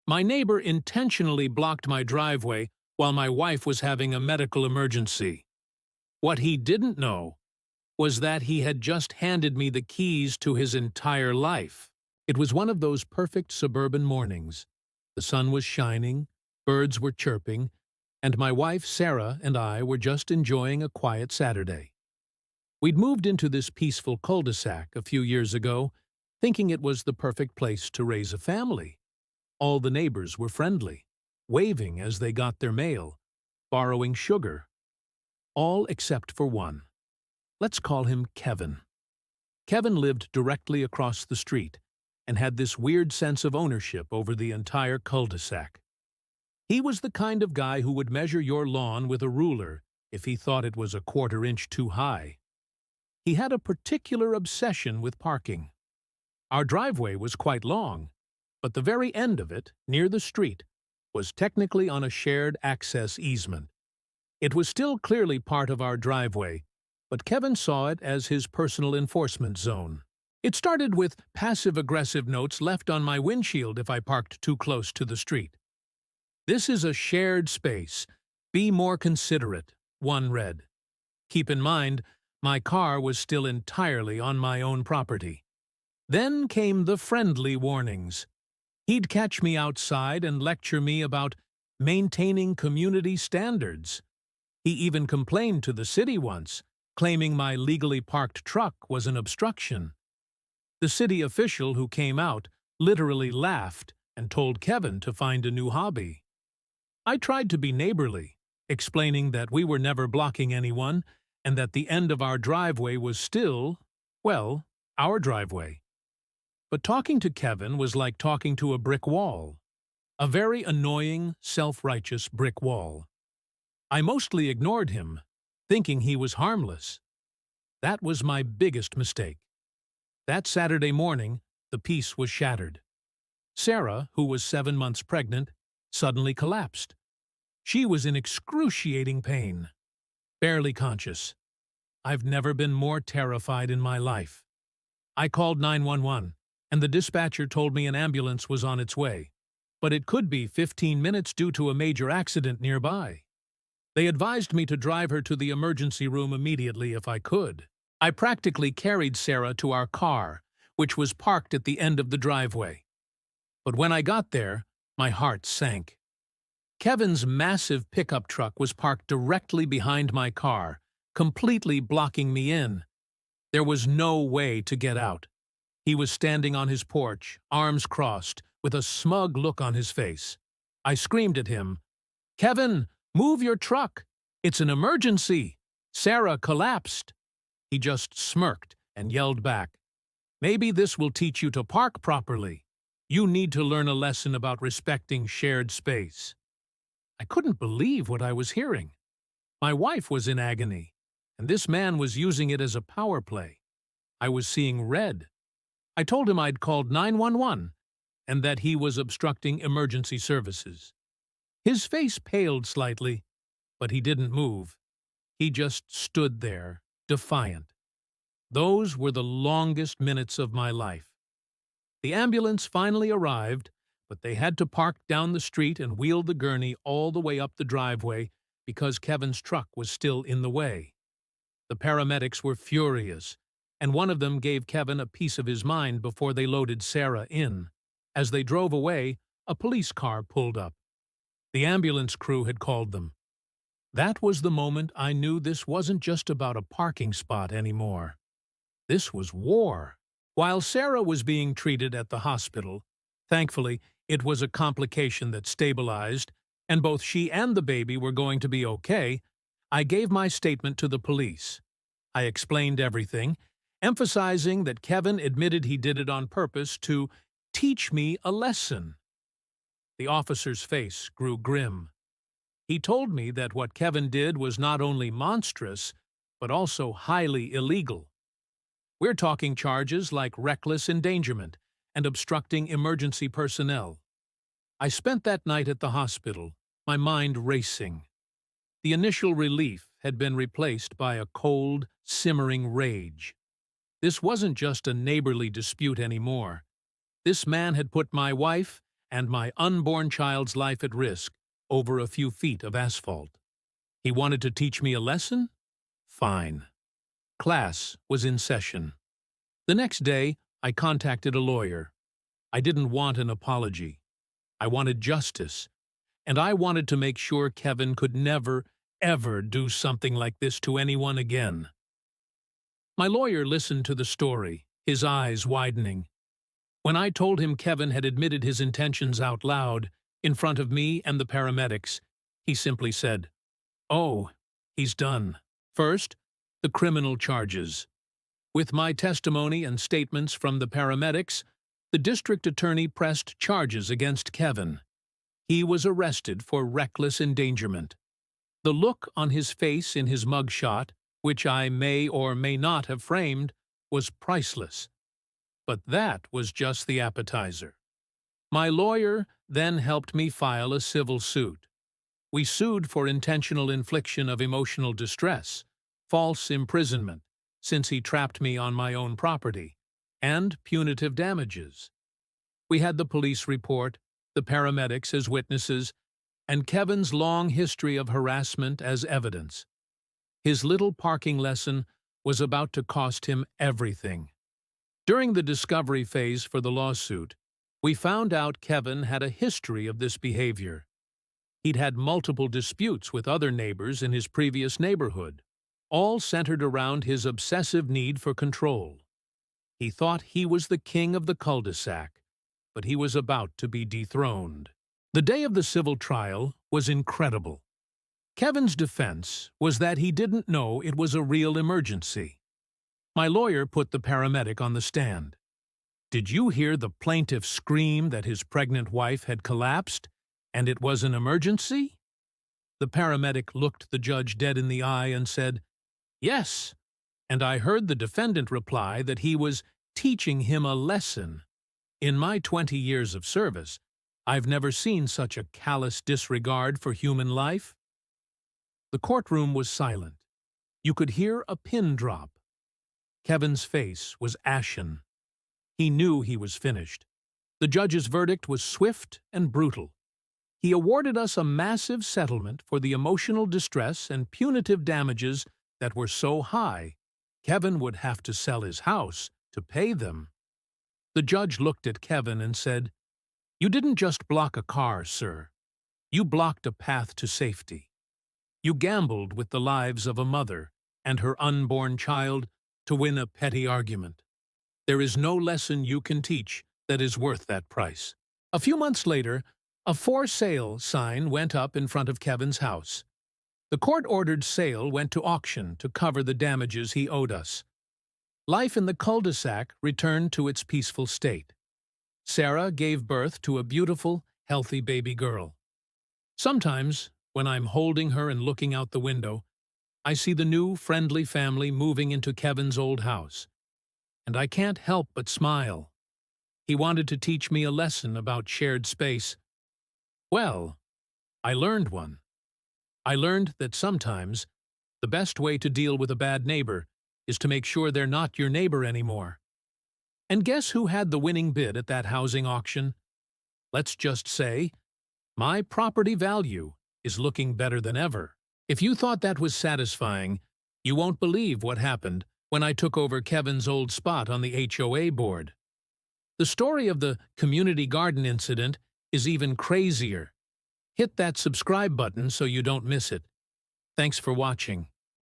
My neighbor intentionally blocked my driveway while my wife was having a medical emergency. What he didn't know was that he had just handed me the keys to his entire life. It was one of those perfect suburban mornings. The sun was shining, birds were chirping, and my wife, Sarah, and I were just enjoying a quiet Saturday. We'd moved into this peaceful cul-de-sac a few years ago, thinking it was the perfect place to raise a family. All the neighbors were friendly, waving as they got their mail, borrowing sugar. All except for one. Let's call him Kevin. Kevin lived directly across the street and had this weird sense of ownership over the entire cul-de-sac. He was the kind of guy who would measure your lawn with a ruler if he thought it was a quarter-inch too high. He had a particular obsession with parking. Our driveway was quite long, but the very end of it, near the street, was technically on a shared access easement. It was still clearly part of our driveway, but Kevin saw it as his personal enforcement zone. It started with passive-aggressive notes left on my windshield if I parked too close to the street. "This is a shared space. Be more considerate," one read. Keep in mind, my car was still entirely on my own property. Then came the friendly warnings. He'd catch me outside and lecture me about maintaining community standards. He even complained to the city once, claiming my legally parked truck was an obstruction. The city official who came out literally laughed and told Kevin to find a new hobby. I tried to be neighborly, explaining that we were never blocking anyone and that the end of our driveway was still, well, our driveway. But talking to Kevin was like talking to a brick wall. A very annoying, self-righteous brick wall. I mostly ignored him, thinking he was harmless. That was my biggest mistake. That Saturday morning, the peace was shattered. Sarah, who was 7 months pregnant, suddenly collapsed. She was in excruciating pain, barely conscious. I've never been more terrified in my life. I called 911, and the dispatcher told me an ambulance was on its way, but it could be 15 minutes due to a major accident nearby. They advised me to drive her to the emergency room immediately if I could. I practically carried Sarah to our car, which was parked at the end of the driveway. But when I got there, my heart sank. Kevin's massive pickup truck was parked directly behind my car, completely blocking me in. There was no way to get out. He was standing on his porch, arms crossed, with a smug look on his face. I screamed at him, "Kevin, move your truck! It's an emergency! Sarah collapsed!" He just smirked and yelled back, "Maybe this will teach you to park properly. You need to learn a lesson about respecting shared space." I couldn't believe what I was hearing. My wife was in agony, and this man was using it as a power play. I was seeing red. I told him I'd called 911 and that he was obstructing emergency services. His face paled slightly, but he didn't move. He just stood there, defiant. Those were the longest minutes of my life. The ambulance finally arrived, but they had to park down the street and wheel the gurney all the way up the driveway because Kevin's truck was still in the way. The paramedics were furious, and one of them gave Kevin a piece of his mind before they loaded Sarah in. As they drove away, a police car pulled up. The ambulance crew had called them. That was the moment I knew this wasn't just about a parking spot anymore. This was war. While Sarah was being treated at the hospital, thankfully, it was a complication that stabilized, and both she and the baby were going to be okay, I gave my statement to the police. I explained everything, emphasizing that Kevin admitted he did it on purpose to teach me a lesson. The officer's face grew grim. He told me that what Kevin did was not only monstrous, but also highly illegal. We're talking charges like reckless endangerment and obstructing emergency personnel. I spent that night at the hospital, my mind racing. The initial relief had been replaced by a cold, simmering rage. This wasn't just a neighborly dispute anymore. This man had put my wife and my unborn child's life at risk over a few feet of asphalt. He wanted to teach me a lesson? Fine. Class was in session. The next day, I contacted a lawyer. I didn't want an apology. I wanted justice, and I wanted to make sure Kevin could never, ever do something like this to anyone again. My lawyer listened to the story, his eyes widening. When I told him Kevin had admitted his intentions out loud, in front of me and the paramedics, he simply said, "Oh, he's done. First, the criminal charges. With my testimony and statements from the paramedics, the district attorney pressed charges against Kevin. He was arrested for reckless endangerment. The look on his face in his mugshot, which I may or may not have framed, was priceless. But that was just the appetizer. My lawyer then helped me file a civil suit. We sued for intentional infliction of emotional distress, false imprisonment, since he trapped me on my own property, and punitive damages. We had the police report, the paramedics as witnesses, and Kevin's long history of harassment as evidence. His little parking lesson was about to cost him everything. During the discovery phase for the lawsuit, we found out Kevin had a history of this behavior. He'd had multiple disputes with other neighbors in his previous neighborhood, all centered around his obsessive need for control. He thought he was the king of the cul-de-sac, but he was about to be dethroned. The day of the civil trial was incredible. Kevin's defense was that he didn't know it was a real emergency. My lawyer put the paramedic on the stand. "Did you hear the plaintiff scream that his pregnant wife had collapsed, and it was an emergency?" The paramedic looked the judge dead in the eye and said, "Yes," and I heard the defendant reply that he was teaching him a lesson. In my 20 years of service, I've never seen such a callous disregard for human life. The courtroom was silent. You could hear a pin drop. Kevin's face was ashen. He knew he was finished. The judge's verdict was swift and brutal. He awarded us a massive settlement for the emotional distress and punitive damages that were so high, Kevin would have to sell his house to pay them. The judge looked at Kevin and said, "You didn't just block a car, sir. You blocked a path to safety. You gambled with the lives of a mother and her unborn child to win a petty argument. There is no lesson you can teach that is worth that price." A few months later, a for sale sign went up in front of Kevin's house. The court-ordered sale went to auction to cover the damages he owed us. Life in the cul-de-sac returned to its peaceful state. Sarah gave birth to a beautiful, healthy baby girl. Sometimes, when I'm holding her and looking out the window, I see the new, friendly family moving into Kevin's old house, and I can't help but smile. He wanted to teach me a lesson about shared space. Well, I learned one. I learned that sometimes the best way to deal with a bad neighbor is to make sure they're not your neighbor anymore. And guess who had the winning bid at that housing auction? Let's just say, my property value is looking better than ever. If you thought that was satisfying, you won't believe what happened when I took over Kevin's old spot on the HOA board. The story of the community garden incident is even crazier. Hit that subscribe button so you don't miss it. Thanks for watching.